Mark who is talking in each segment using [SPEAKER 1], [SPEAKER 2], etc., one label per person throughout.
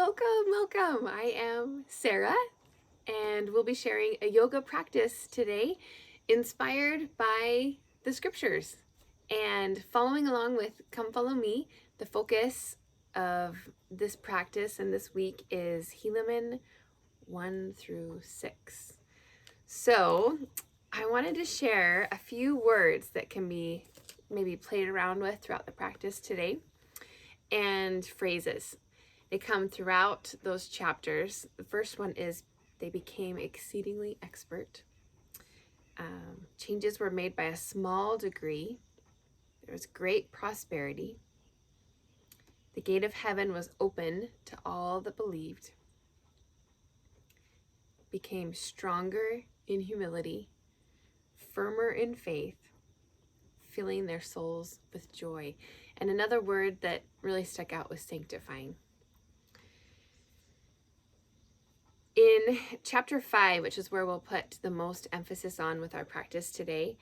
[SPEAKER 1] welcome. I am Sarah, and we'll be sharing a yoga practice today inspired by the scriptures. And following along with Come Follow Me, the focus of this practice and this week is Helaman 1 through 6. So I wanted to share a few words that can be maybe played around with throughout the practice today, and phrases. They come throughout those chapters. The first one is they became exceedingly expert. Changes were made by a small degree. There was great prosperity. The gate of heaven was open to all that believed. Became stronger in humility, firmer in faith, filling their souls with joy. And another word that really stuck out was sanctifying. In chapter 5, which is where we'll put the most emphasis on with our practice today,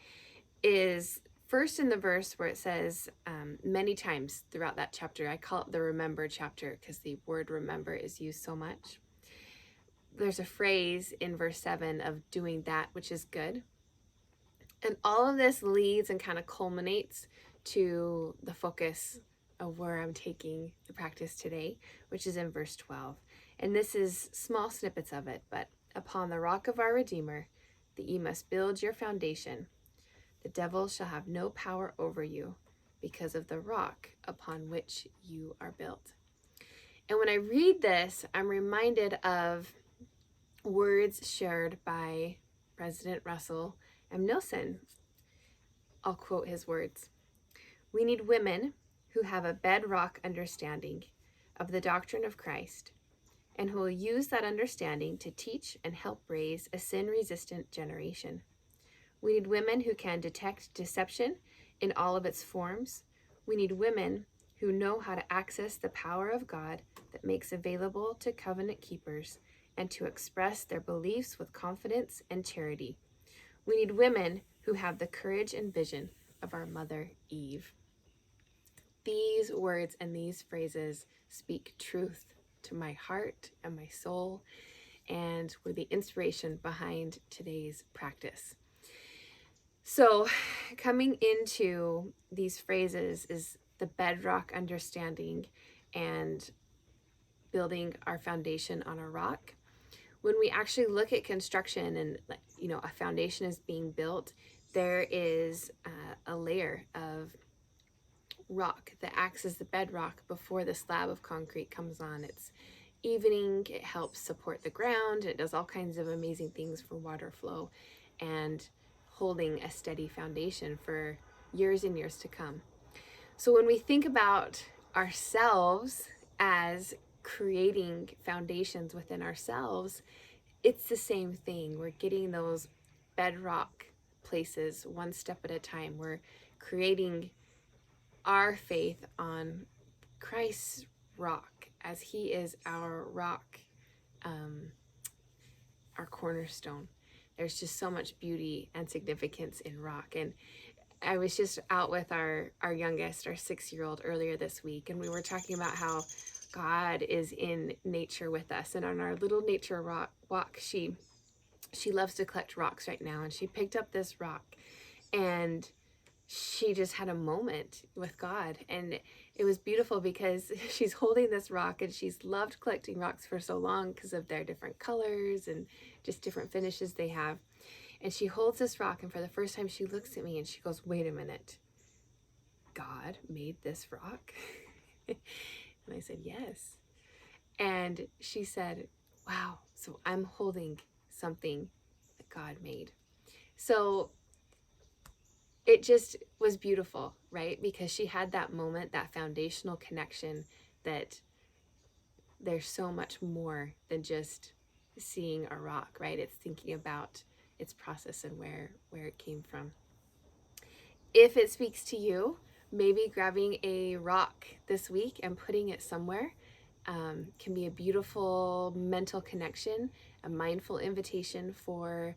[SPEAKER 1] is first in the verse where it says many times throughout that chapter. I call it the remember chapter because the word remember is used so much. There's a phrase in verse 7 of doing that which is good. And all of this leads and kind of culminates to the focus of where I'm taking the practice today, which is in verse 12. And this is small snippets of it, but upon the rock of our Redeemer, that ye must build your foundation. The devil shall have no power over you, because of the rock upon which you are built. And when I read this, I'm reminded of words shared by President Russell M. Nelson. I'll quote his words. We need women who have a bedrock understanding of the doctrine of Christ, and who will use that understanding to teach and help raise a sin-resistant generation. We need women who can detect deception in all of its forms. We need women who know how to access the power of God that makes available to covenant keepers and to express their beliefs with confidence and charity. We need women who have the courage and vision of our mother Eve. These words and these phrases speak truth to my heart and my soul, and were the inspiration behind today's practice. So coming into these phrases is the bedrock understanding and building our foundation on a rock. When we actually look at construction and a foundation is being built, there is a layer of rock that acts as the bedrock before the slab of concrete comes on. It's evening, it helps support the ground, it does all kinds of amazing things for water flow and holding a steady foundation for years and years to come. So when we think about ourselves as creating foundations within ourselves, it's the same thing. We're getting those bedrock places one step at a time. We're creating our faith on Christ's rock, as he is our rock, our cornerstone. There's just so much beauty and significance in rock. And I was just out with our youngest, our 6-year-old, earlier this week, and we were talking about how God is in nature with us. And on our little nature walk, she loves to collect rocks right now, and she picked up this rock, and she just had a moment with God. And it was beautiful because she's holding this rock, and she's loved collecting rocks for so long because of their different colors and just different finishes they have. And she holds this rock, and for the first time she looks at me and she goes, wait a minute, God made this rock? And I said, yes. And she said, wow, so I'm holding something that God made. So it just was beautiful, right? Because she had that moment, that foundational connection, that there's so much more than just seeing a rock, right? It's thinking about its process and where it came from. If it speaks to you, maybe grabbing a rock this week and putting it somewhere can be a beautiful mental connection, a mindful invitation for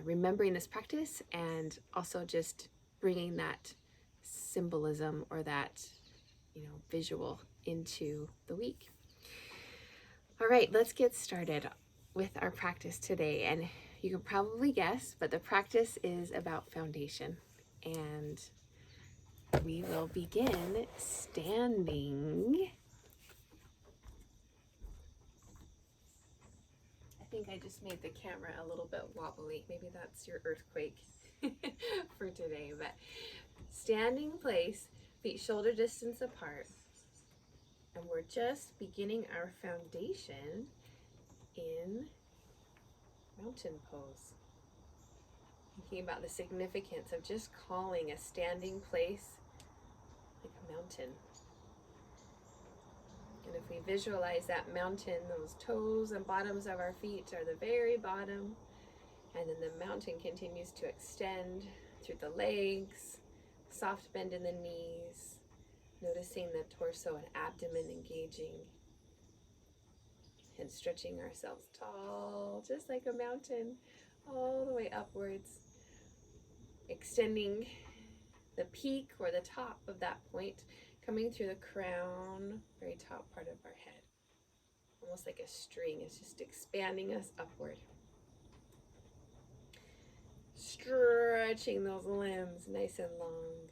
[SPEAKER 1] remembering this practice, and also just bringing that symbolism or that visual into the week. All right, let's get started with our practice today. And you can probably guess, but the practice is about foundation. And we will begin standing. I think I just made the camera a little bit wobbly. Maybe that's your earthquake for today. But standing place, feet shoulder distance apart. And we're just beginning our foundation in mountain pose. Thinking about the significance of just calling a standing place like a mountain. And if we visualize that mountain, those toes and bottoms of our feet are the very bottom, and then the mountain continues to extend through the legs, soft bend in the knees, noticing the torso and abdomen engaging, and stretching ourselves tall, just like a mountain, all the way upwards, extending the peak or the top of that point, coming through the crown, very top part of our head. Almost like a string, it's just expanding us upward. Stretching those limbs nice and long.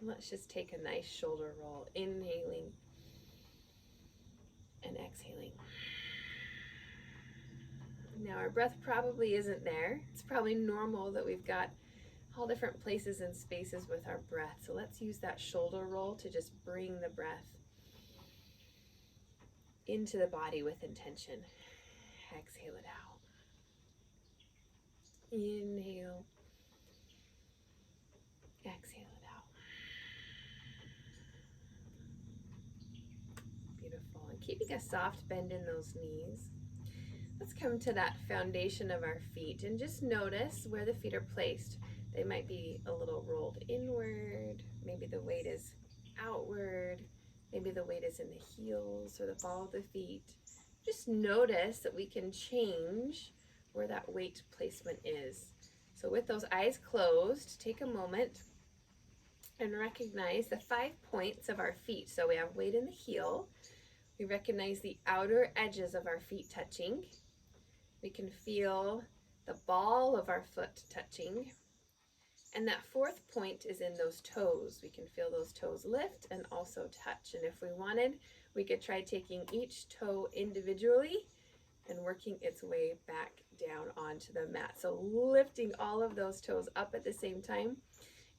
[SPEAKER 1] Let's just take a nice shoulder roll, inhaling and exhaling. Now our breath probably isn't there. It's probably normal that we've got all different places and spaces with our breath. So let's use that shoulder roll to just bring the breath into the body with intention. Exhale it out. Inhale. Exhale it out. Beautiful. And keeping a soft bend in those knees. Let's come to that foundation of our feet and just notice where the feet are placed. They might be a little rolled inward. Maybe the weight is outward. Maybe the weight is in the heels or the ball of the feet. Just notice that we can change where that weight placement is. So with those eyes closed, take a moment and recognize the 5 points of our feet. So we have weight in the heel. We recognize the outer edges of our feet touching. We can feel the ball of our foot touching. And that 4th point is in those toes. We can feel those toes lift and also touch. And if we wanted, we could try taking each toe individually and working its way back down onto the mat. So lifting all of those toes up at the same time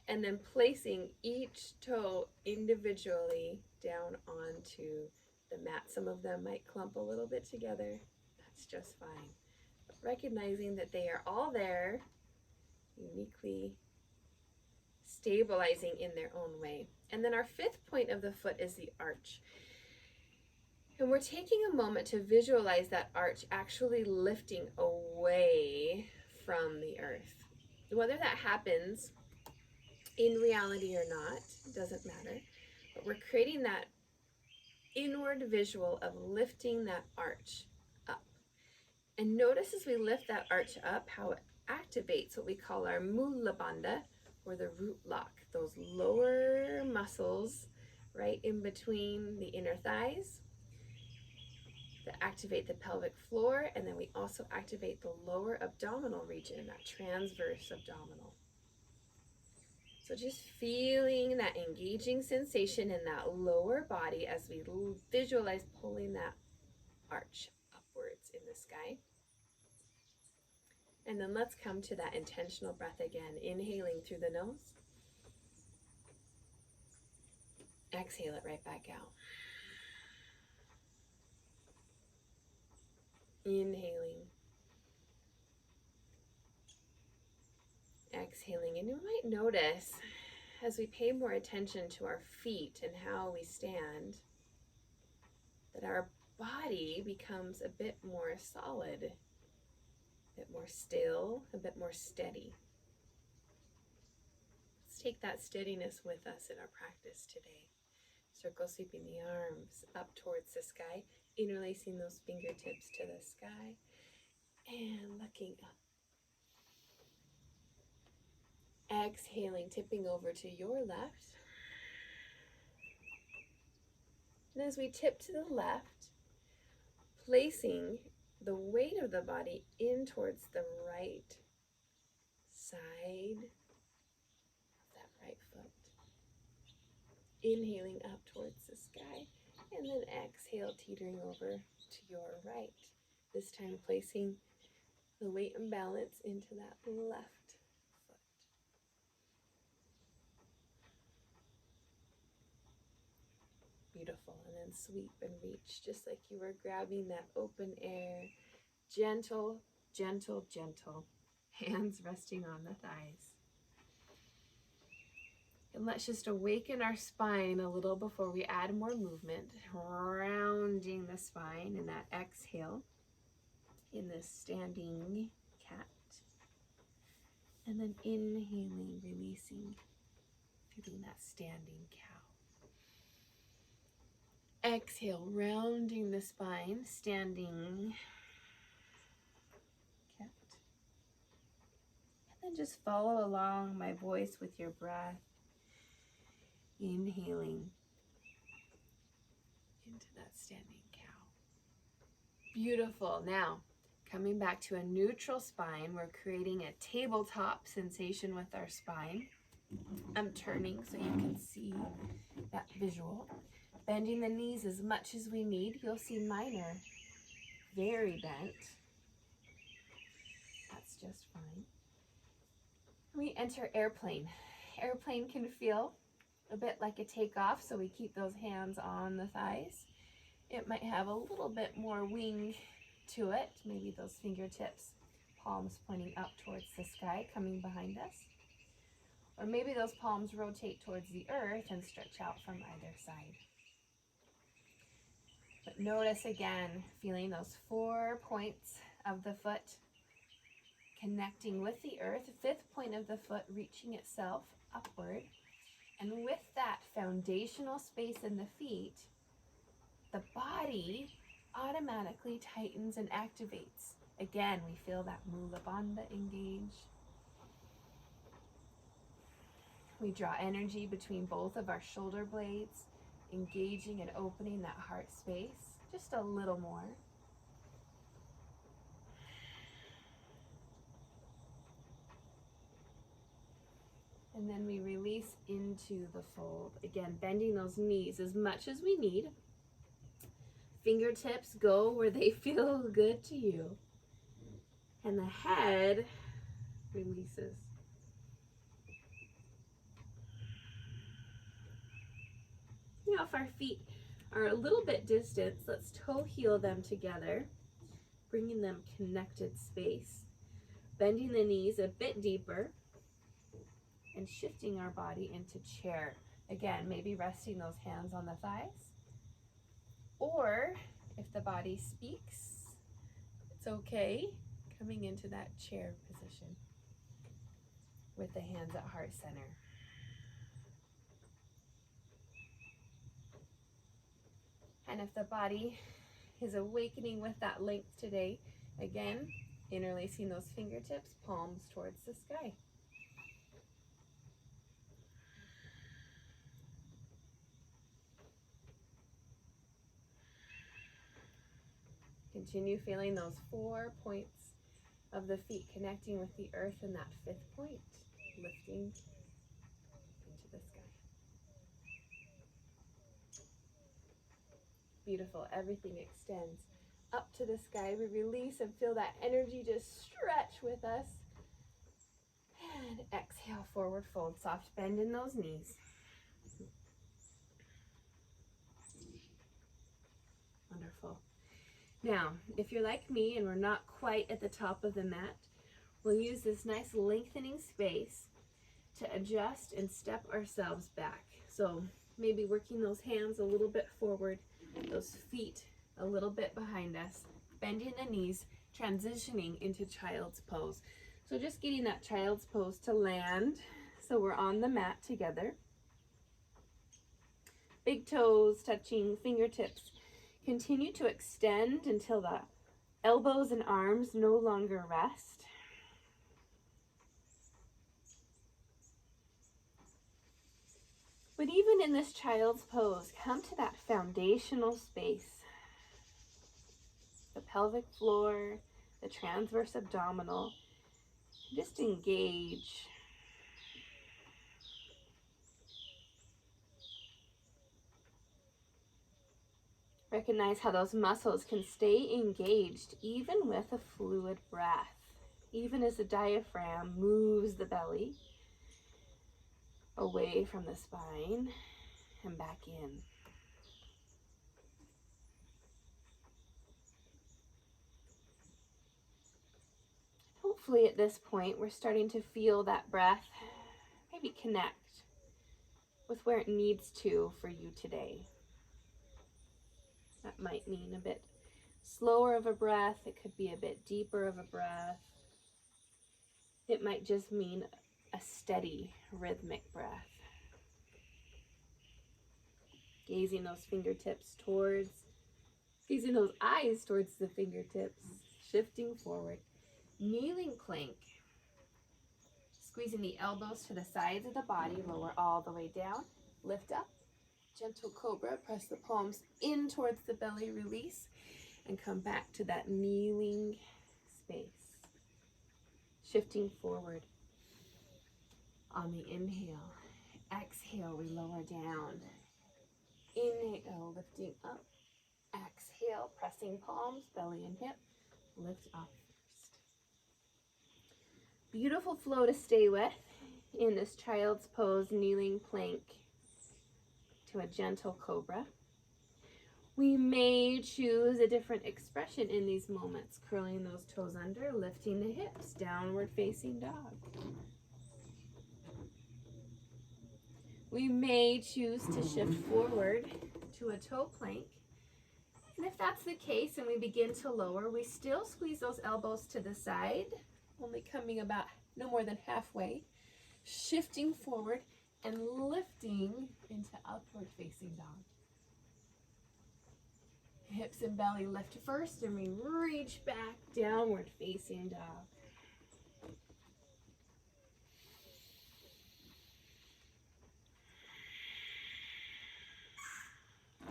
[SPEAKER 1] and then placing each toe individually down onto the mat. Some of them might clump a little bit together. That's just fine. But recognizing that they are all there, uniquely stabilizing in their own way. And then our 5th point of the foot is the arch. And we're taking a moment to visualize that arch actually lifting away from the earth. Whether that happens in reality or not, doesn't matter. But we're creating that inward visual of lifting that arch up. And notice as we lift that arch up how it activates what we call our mula bandha, or the root lock, those lower muscles right in between the inner thighs that activate the pelvic floor, and then we also activate the lower abdominal region, that transverse abdominal. So just feeling that engaging sensation in that lower body as we visualize pulling that arch upwards in the sky. And then let's come to that intentional breath again, inhaling through the nose. Exhale it right back out. Inhaling. Exhaling. And you might notice as we pay more attention to our feet and how we stand, that our body becomes a bit more solid, a bit more still, a bit more steady. Let's take that steadiness with us in our practice today. Circle sweeping the arms up towards the sky, interlacing those fingertips to the sky, and looking up. Exhaling, tipping over to your left. And as we tip to the left, placing the weight of the body in towards the right side of that right foot. Inhaling up towards the sky, and then exhale, teetering over to your right. This time placing the weight and balance into that left foot. Beautiful. And then sweep and reach, just like you were grabbing that open air. Gentle, gentle, gentle. Hands resting on the thighs. And let's just awaken our spine a little before we add more movement. Rounding the spine in that exhale in this standing cat. And then inhaling, releasing, feeling that standing cow. Exhale, rounding the spine, standing cat. And then just follow along my voice with your breath. Inhaling into that standing cow. Beautiful. Now, coming back to a neutral spine, we're creating a tabletop sensation with our spine. I'm turning so you can see that visual. Bending the knees as much as we need. You'll see mine are very bent. That's just fine. We enter airplane. Airplane can feel a bit like a takeoff, so we keep those hands on the thighs. It might have a little bit more wing to it, maybe those fingertips, palms pointing up towards the sky, coming behind us. Or maybe those palms rotate towards the earth and stretch out from either side. But notice again, feeling those 4 points of the foot connecting with the earth, 5th point of the foot reaching itself upward. And with that foundational space in the feet, the body automatically tightens and activates. Again, we feel that Mula Bandha engage. We draw energy between both of our shoulder blades, engaging and opening that heart space just a little more. And then we release into the fold. Again, bending those knees as much as we need. Fingertips go where they feel good to you. And the head releases. Now, if our feet are a little bit distant, let's toe heel them together, bringing them connected space. Bending the knees a bit deeper. And shifting our body into chair. Again, maybe resting those hands on the thighs. Or if the body speaks, it's okay, coming into that chair position with the hands at heart center. And if the body is awakening with that length today, again, interlacing those fingertips, palms towards the sky. Continue feeling those 4 points of the feet connecting with the earth and that 5th point, lifting into the sky. Beautiful. Everything extends up to the sky. We release and feel that energy just stretch with us. And exhale, forward fold. Soft bend in those knees. Wonderful. Now, if you're like me and we're not quite at the top of the mat, we'll use this nice lengthening space to adjust and step ourselves back. So maybe working those hands a little bit forward, those feet a little bit behind us, bending the knees, transitioning into child's pose. So just getting that child's pose to land. So we're on the mat together. Big toes touching, fingertips. Continue to extend until the elbows and arms no longer rest. But even in this child's pose, come to that foundational space. the pelvic floor, the transverse abdominal. Just engage. Recognize how those muscles can stay engaged even with a fluid breath, even as the diaphragm moves the belly away from the spine and back in. Hopefully at this point we're starting to feel that breath maybe connect with where it needs to for you today. That might mean a bit slower of a breath. It could be a bit deeper of a breath. It might just mean a steady, rhythmic breath. Gazing those eyes towards the fingertips, shifting forward. Kneeling plank. Squeezing the elbows to the sides of the body, lower all the way down. Lift up. Gentle cobra, press the palms in towards the belly, release, and come back to that kneeling space. Shifting forward on the inhale. Exhale, we lower down. Inhale, lifting up. Exhale, pressing palms, belly and hip. Lift up first. Beautiful flow to stay with in this child's pose, kneeling plank to a gentle cobra. We may choose a different expression in these moments, curling those toes under, lifting the hips, downward facing dog. We may choose to shift forward to a toe plank. And if that's the case and we begin to lower, we still squeeze those elbows to the side, only coming about no more than halfway, shifting forward and lifting into upward facing dog. Hips and belly lift first, and we reach back, downward facing dog.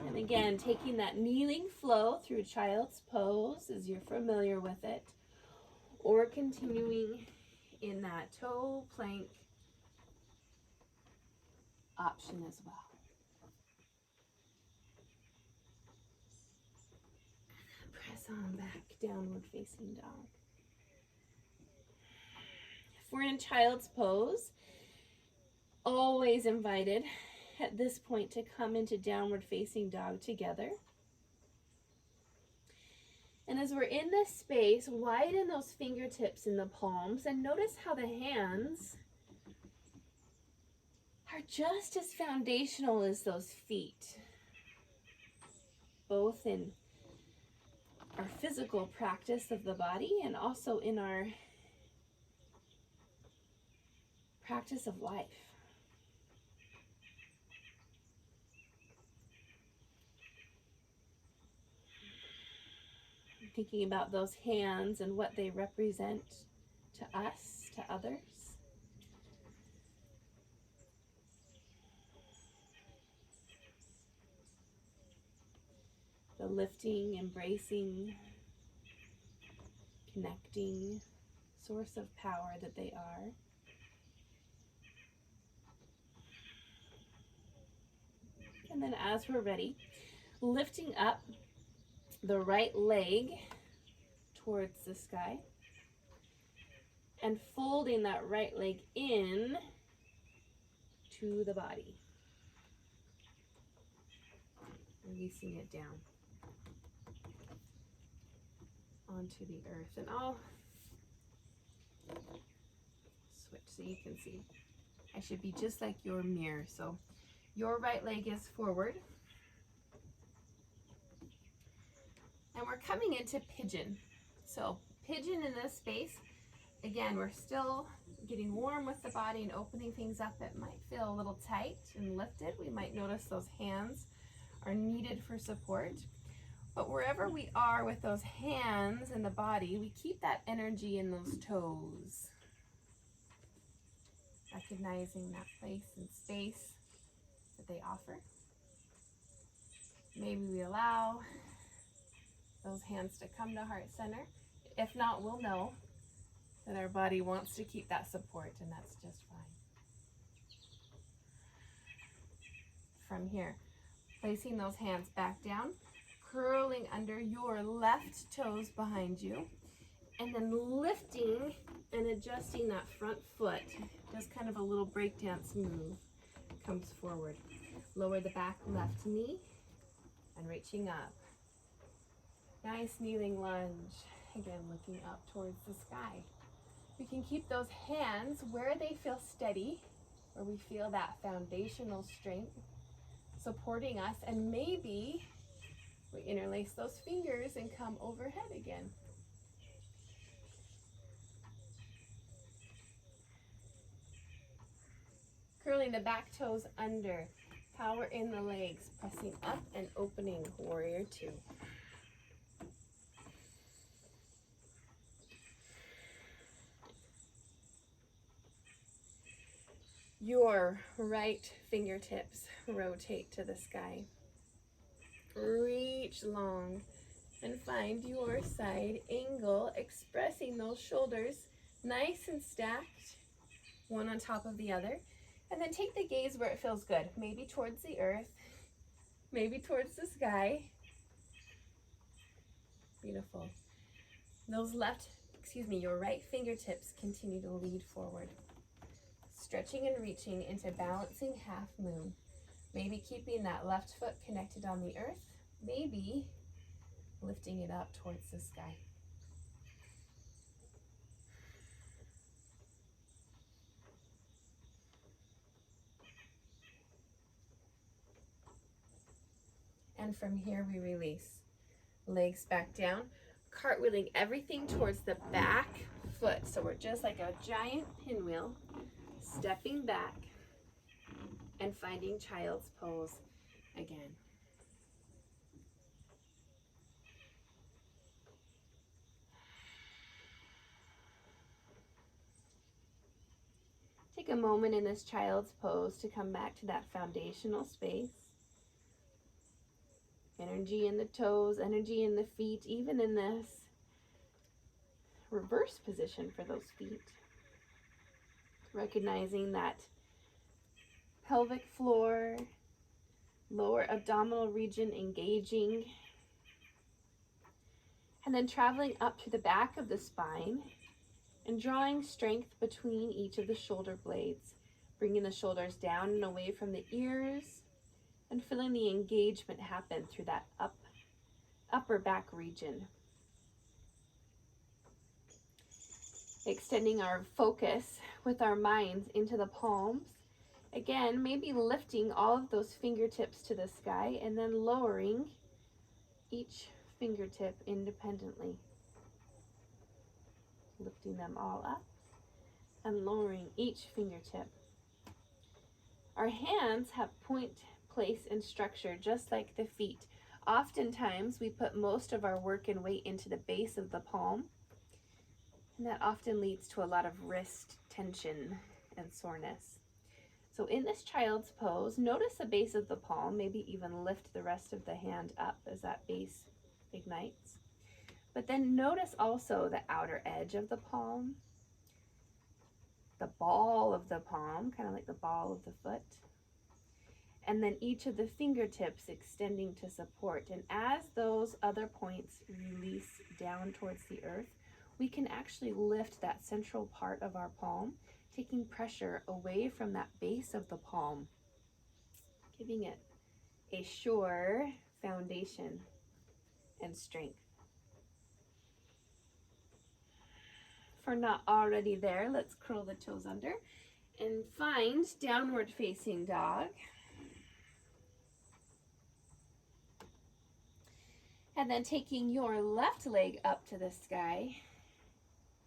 [SPEAKER 1] And again, taking that kneeling flow through child's pose as you're familiar with it, or continuing in that toe plank option as well. Press on back, downward facing dog. If we're in child's pose, always invited at this point to come into downward facing dog together. And as we're in this space, widen those fingertips in the palms and notice how the hands are just as foundational as those feet, both in our physical practice of the body and also in our practice of life. Thinking about those hands and what they represent to us, to others. The lifting, embracing, connecting source of power that they are. And then as we're ready, lifting up the right leg towards the sky and folding that right leg in to the body. Releasing it down onto the earth. And I'll switch so you can see. I should be just like your mirror. So your right leg is forward. And we're coming into pigeon. So pigeon in this space, again, we're still getting warm with the body and opening things up. It might feel a little tight and lifted. We might notice those hands are needed for support. But wherever we are with those hands and the body, we keep that energy in those toes. Recognizing that place and space that they offer. Maybe we allow those hands to come to heart center. If not, we'll know that our body wants to keep that support, and that's just fine. From here, placing those hands back down, curling under your left toes behind you, and then lifting and adjusting that front foot. Just kind of a little breakdance move. Comes forward. Lower the back left knee and reaching up. Nice kneeling lunge. Again, looking up towards the sky. We can keep those hands where they feel steady, where we feel that foundational strength supporting us, and maybe we interlace those fingers and come overhead again. Curling the back toes under, power in the legs, pressing up and opening, warrior two. Your right fingertips rotate to the sky. Reach long and find your side angle, expressing those shoulders nice and stacked, one on top of the other. And then take the gaze where it feels good, maybe towards the earth, maybe towards the sky. Beautiful. Your right fingertips continue to lead forward. Stretching and reaching into balancing half moon. Maybe keeping that left foot connected on the earth, maybe lifting it up towards the sky. And from here we release. Legs back down, cartwheeling everything towards the back foot. So we're just like a giant pinwheel, stepping back and finding child's pose again. Take a moment in this child's pose to come back to that foundational space. Energy in the toes, energy in the feet, even in this reverse position for those feet. Recognizing that pelvic floor, lower abdominal region engaging. And then traveling up to the back of the spine and drawing strength between each of the shoulder blades, bringing the shoulders down and away from the ears, and feeling the engagement happen through that upper back region. Extending our focus with our minds into the palms. Again, maybe lifting all of those fingertips to the sky and then lowering each fingertip independently. Lifting them all up and lowering each fingertip. Our hands have point, place, and structure just like the feet. Oftentimes we put most of our work and weight into the base of the palm, and that often leads to a lot of wrist tension and soreness. So in this child's pose, notice the base of the palm, maybe even lift the rest of the hand up as that base ignites. But then notice also the outer edge of the palm, the ball of the palm, kind of like the ball of the foot, and then each of the fingertips extending to support. And as those other points release down towards the earth, we can actually lift that central part of our palm, taking pressure away from that base of the palm, giving it a sure foundation and strength. If we're not already there, let's curl the toes under and find downward facing dog. And then taking your left leg up to the sky,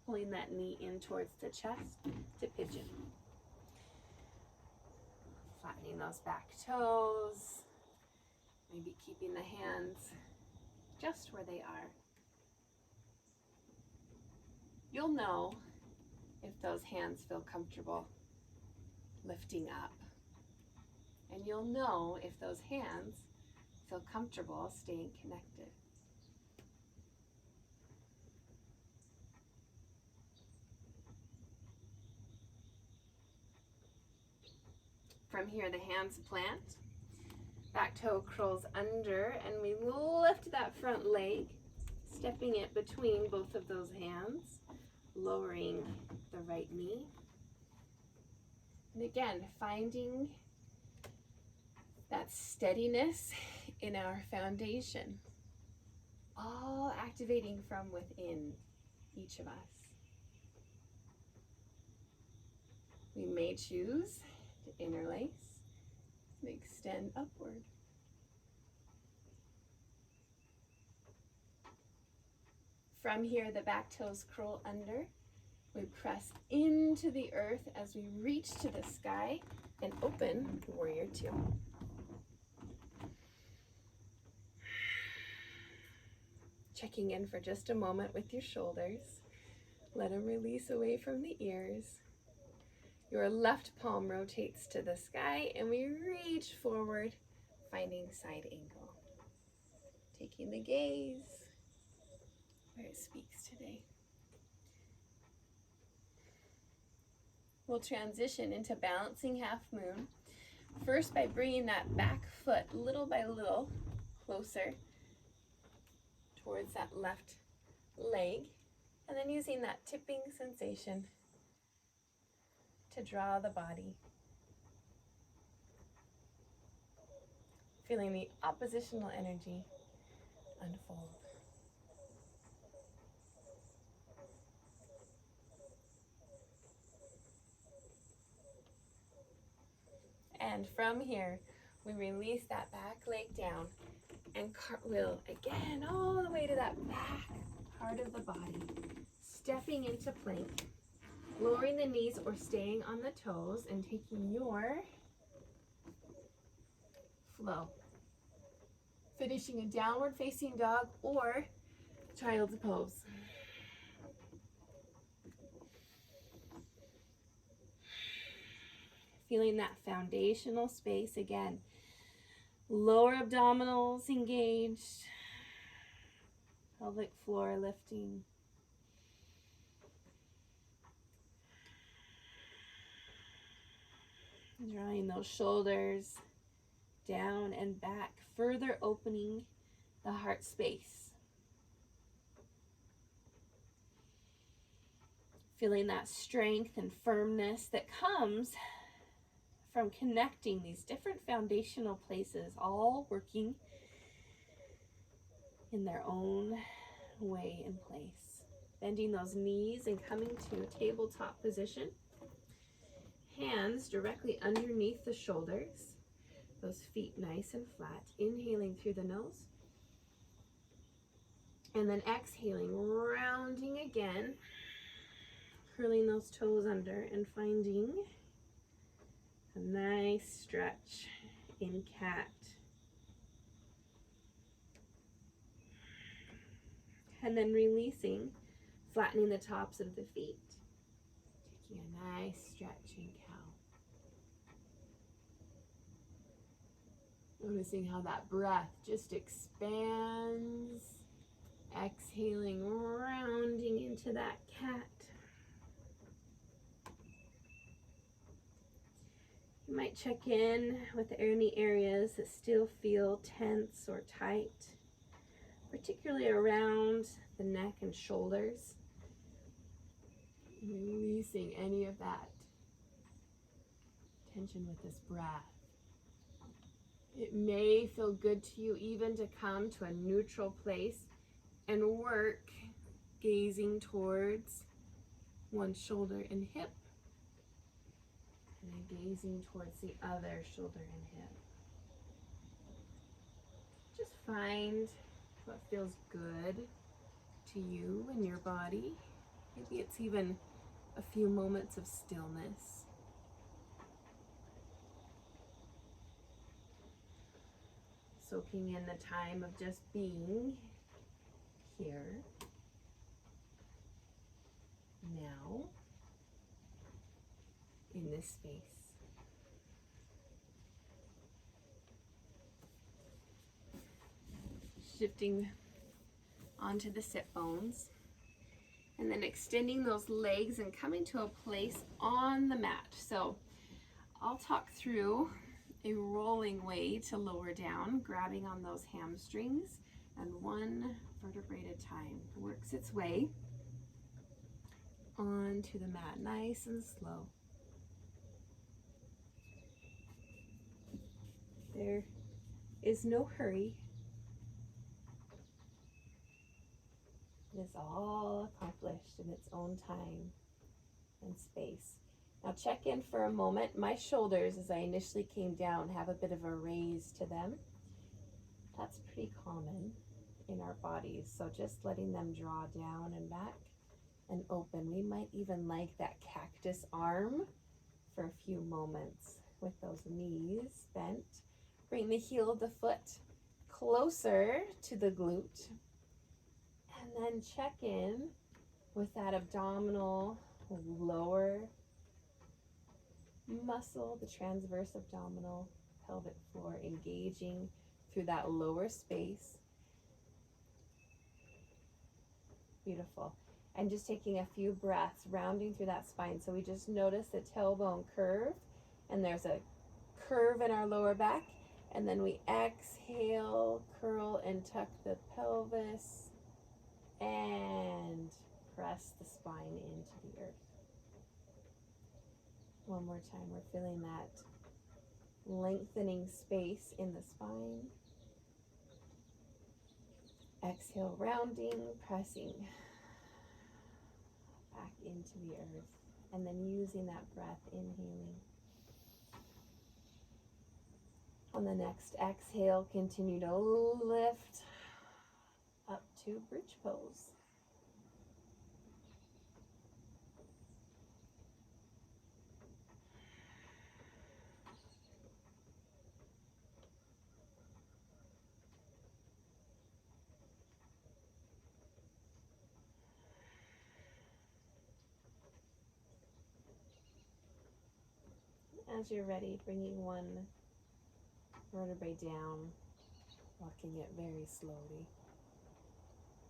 [SPEAKER 1] pulling that knee in towards the chest to pigeon. Flattening those back toes, maybe keeping the hands just where they are. You'll know if those hands feel comfortable lifting up. And you'll know if those hands feel comfortable staying connected. From here, the hands plant. Back toe curls under, and we lift that front leg, stepping it between both of those hands, lowering the right knee. And again, finding that steadiness in our foundation, all activating from within each of us. We may choose to interlace and extend upward. From here, the back toes curl under. We press into the earth as we reach to the sky and open warrior two. Checking in for just a moment with your shoulders. Let them release away from the ears. Your left palm rotates to the sky and we reach forward, finding side angle. Taking the gaze where it speaks today. We'll transition into balancing half moon. First by bringing that back foot little by little closer towards that left leg, and then using that tipping sensation to draw the body. Feeling the oppositional energy unfold. And from here, we release that back leg down and cartwheel again all the way to that back part of the body. Stepping into plank, lowering the knees or staying on the toes and taking your flow. Finishing a downward facing dog or child's pose. Feeling that foundational space again. Lower abdominals engaged. Pelvic floor lifting. Drawing those shoulders down and back, further opening the heart space. Feeling that strength and firmness that comes from connecting these different foundational places, all working in their own way and place. Bending those knees and coming to a tabletop position. Hands directly underneath the shoulders. Those feet nice and flat. Inhaling through the nose. And then exhaling, rounding again. Curling those toes under and finding a nice stretch in cat. And then releasing, flattening the tops of the feet. Taking a nice stretch in cow. Noticing how that breath just expands. Exhaling, rounding into that cat. You might check in with any areas that still feel tense or tight, particularly around the neck and shoulders. Releasing any of that tension with this breath. It may feel good to you even to come to a neutral place and work gazing towards one shoulder and hip, and then gazing towards the other shoulder and hip. Just find what feels good to you and your body. Maybe it's even a few moments of stillness. Soaking in the time of just being here, now, in this space. Shifting onto the sit bones, and then extending those legs and coming to a place on the mat. So I'll talk through a rolling way to lower down, grabbing on those hamstrings, and one vertebrae at a time works its way onto the mat, nice and slow. There is no hurry. It is all accomplished in its own time and space. Now check in for a moment. My shoulders, as I initially came down, have a bit of a raise to them. That's pretty common in our bodies. So just letting them draw down and back and open. We might even like that cactus arm for a few moments with those knees bent. Bring the heel of the foot closer to the glute. And then check in with that abdominal lower muscle, the transverse abdominal pelvic floor, engaging through that lower space. Beautiful. And just taking a few breaths, rounding through that spine. So we just notice the tailbone curve, and there's a curve in our lower back. And then we exhale, curl and tuck the pelvis, and press the spine into the earth. One more time, we're feeling that lengthening space in the spine. Exhale, rounding, pressing back into the earth, and then using that breath, inhaling. On the next exhale, continue to lift up to bridge pose. As you're ready, bringing one vertebrae down, walking it very slowly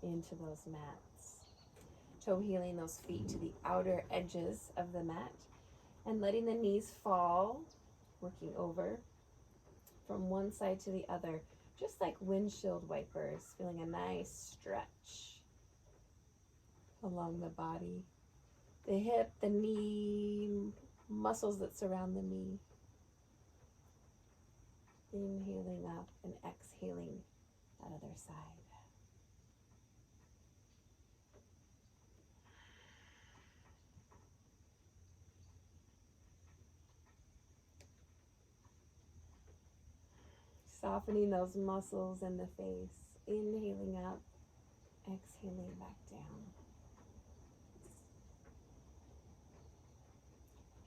[SPEAKER 1] into those mats. Toe heeling those feet to the outer edges of the mat and letting the knees fall, working over from one side to the other, just like windshield wipers, feeling a nice stretch along the body, the hip, the knee, muscles that surround the knee. Inhaling up and exhaling that other side. Softening those muscles in the face. Inhaling up, exhaling back down.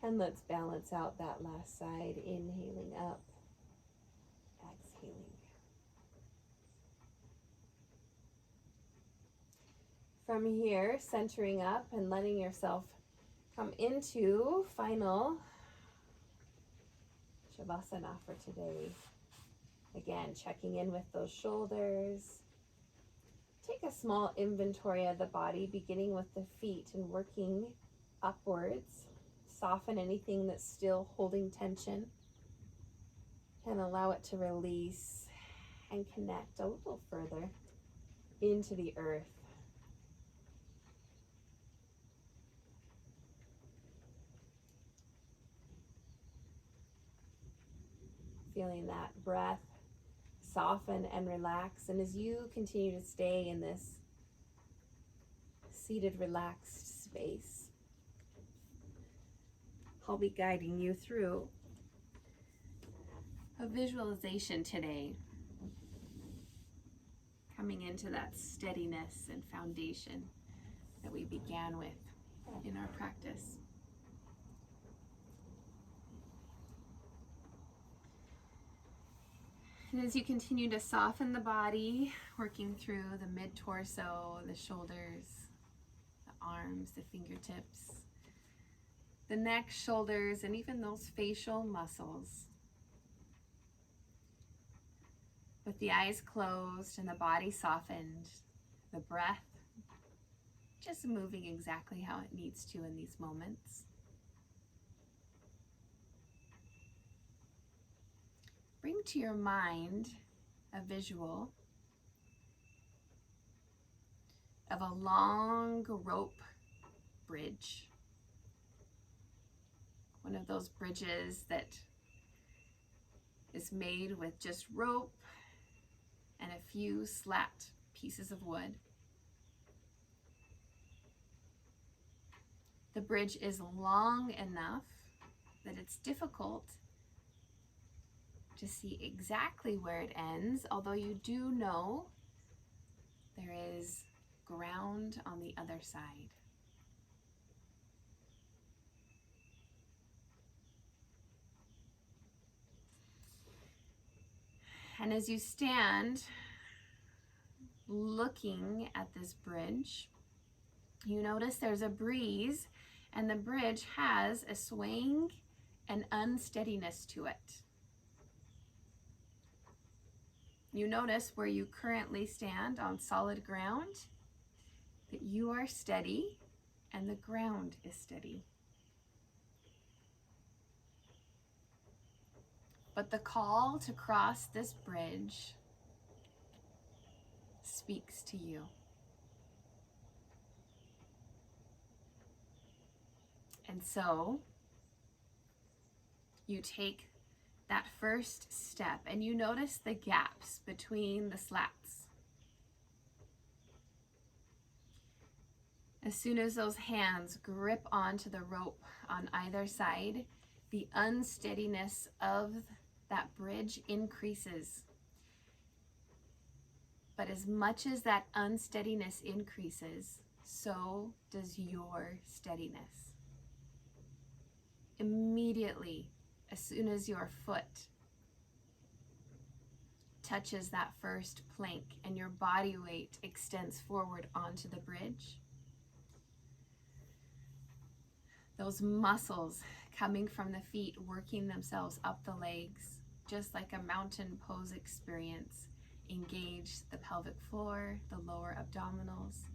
[SPEAKER 1] And let's balance out that last side. Inhaling up, exhaling. From here, centering up and letting yourself come into final Shavasana for today. Again, checking in with those shoulders. Take a small inventory of the body, beginning with the feet and working upwards. Soften anything that's still holding tension and allow it to release and connect a little further into the earth. Feeling that breath soften and relax, and as you continue to stay in this seated, relaxed space, I'll be guiding you through a visualization today, coming into that steadiness and foundation that we began with in our practice. And as you continue to soften the body, working through the mid-torso, the shoulders, the arms, the fingertips, the neck, shoulders, and even those facial muscles. With the eyes closed and the body softened, the breath just moving exactly how it needs to in these moments. bring to your mind a visual of a long rope bridge. One of those bridges that is made with just rope and a few slat pieces of wood. The bridge is long enough that it's difficult to see exactly where it ends, although you do know there is ground on the other side. And as you stand looking at this bridge, you notice there's a breeze, and the bridge has a swaying and unsteadiness to it. You notice where you currently stand on solid ground, that you are steady and the ground is steady. But the call to cross this bridge speaks to you. And so you take that first step and you notice the gaps between the slats. As soon as those hands grip onto the rope on either side, the unsteadiness of that bridge increases. But as much as that unsteadiness increases, so does your steadiness. Immediately, as soon as your foot touches that first plank and your body weight extends forward onto the bridge, those muscles coming from the feet working themselves up the legs, just like a mountain pose experience, engage the pelvic floor, the lower abdominals,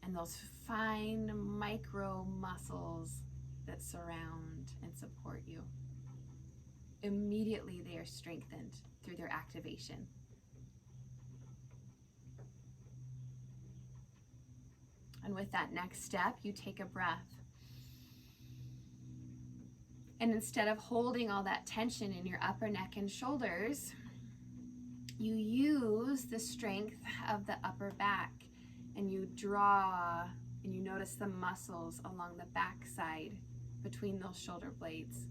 [SPEAKER 1] and those fine micro muscles that surround and support you. Immediately they are strengthened through their activation. And with that next step, you take a breath. And instead of holding all that tension in your upper neck and shoulders, you use the strength of the upper back and you draw and you notice the muscles along the back side between those shoulder blades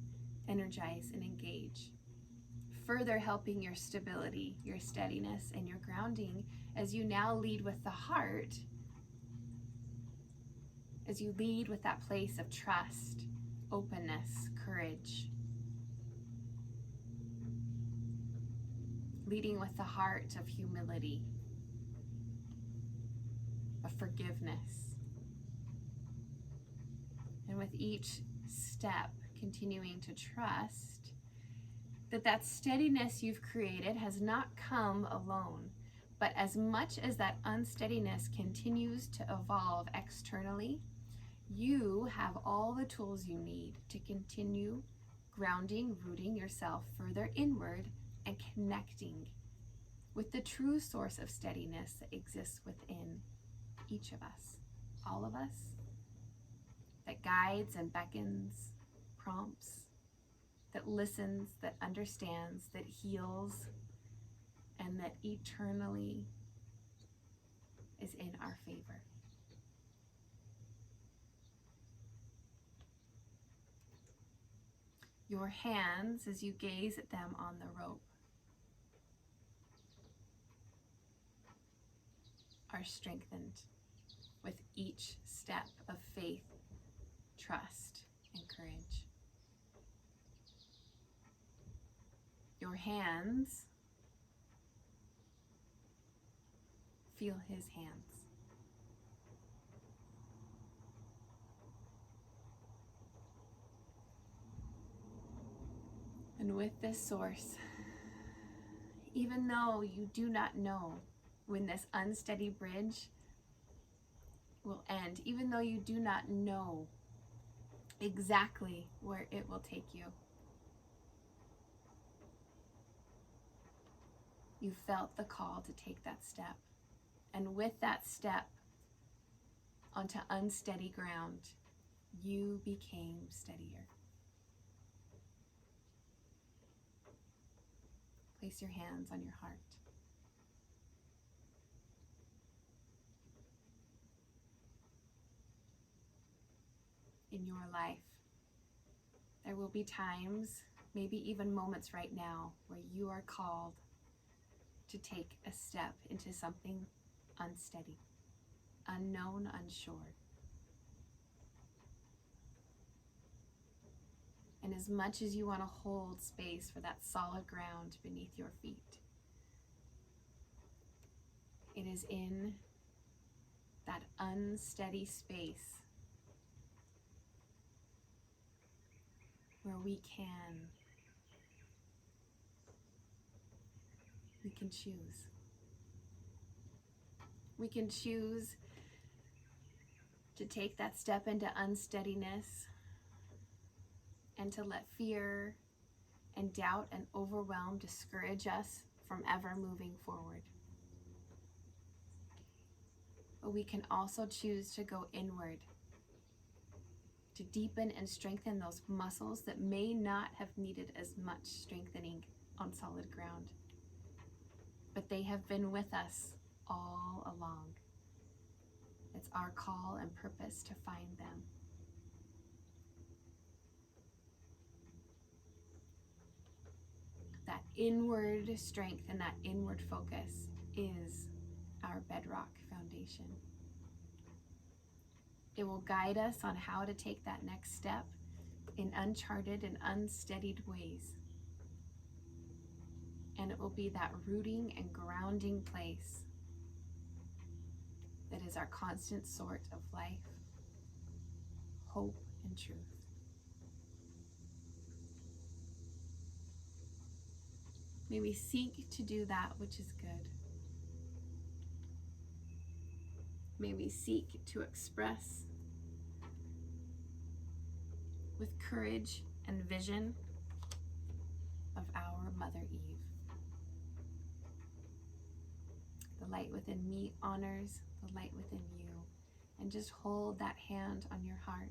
[SPEAKER 1] energize and engage, further helping your stability, your steadiness, and your grounding as you now lead with the heart, as you lead with that place of trust, openness, courage. Leading with the heart of humility, of forgiveness. And with each step, continuing to trust that that steadiness you've created has not come alone, but as much as that unsteadiness continues to evolve externally, you have all the tools you need to continue grounding, rooting yourself further inward and connecting with the true source of steadiness that exists within each of us, all of us, that guides and beckons, prompts, that listens, that understands, that heals, and that eternally is in our favor. Your hands, as you gaze at them on the rope, are strengthened with each step of faith, trust, and courage. Your hands feel his hands. And with this source, even though you do not know when this unsteady bridge will end, even though you do not know exactly where it will take you, You felt the call to take that step. And with that step onto unsteady ground, you became steadier. Place your hands on your heart. In your life, there will be times, maybe even moments right now, where you are called to take a step into something unsteady, unknown, unsure. And as much as you want to hold space for that solid ground beneath your feet, it is in that unsteady space where we can choose. We can choose to take that step into unsteadiness and to let fear and doubt and overwhelm discourage us from ever moving forward. But we can also choose to go inward, to deepen and strengthen those muscles that may not have needed as much strengthening on solid ground, but they have been with us all along. It's our call and purpose to find them. That inward strength and that inward focus is our bedrock foundation. It will guide us on how to take that next step in uncharted and unsteadied ways. And it will be that rooting and grounding place that is our constant source of life, hope, and truth. May we seek to do that which is good. May we seek to express with courage and vision of our Mother Eve. The light within me honors the light within you. And just hold that hand on your heart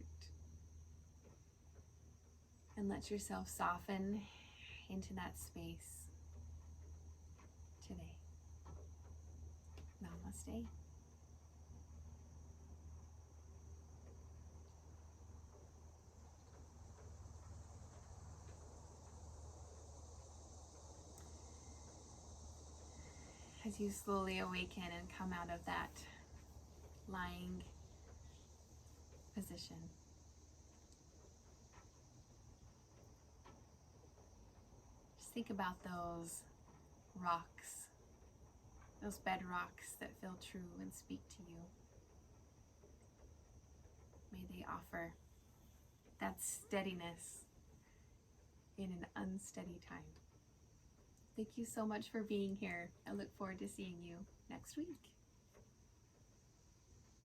[SPEAKER 1] and let yourself soften into that space today. Namaste. As you slowly awaken and come out of that lying position, just think about those rocks, those bedrocks that feel true and speak to you. May they offer that steadiness in an unsteady time. Thank you so much for being here. I look forward to seeing you next week.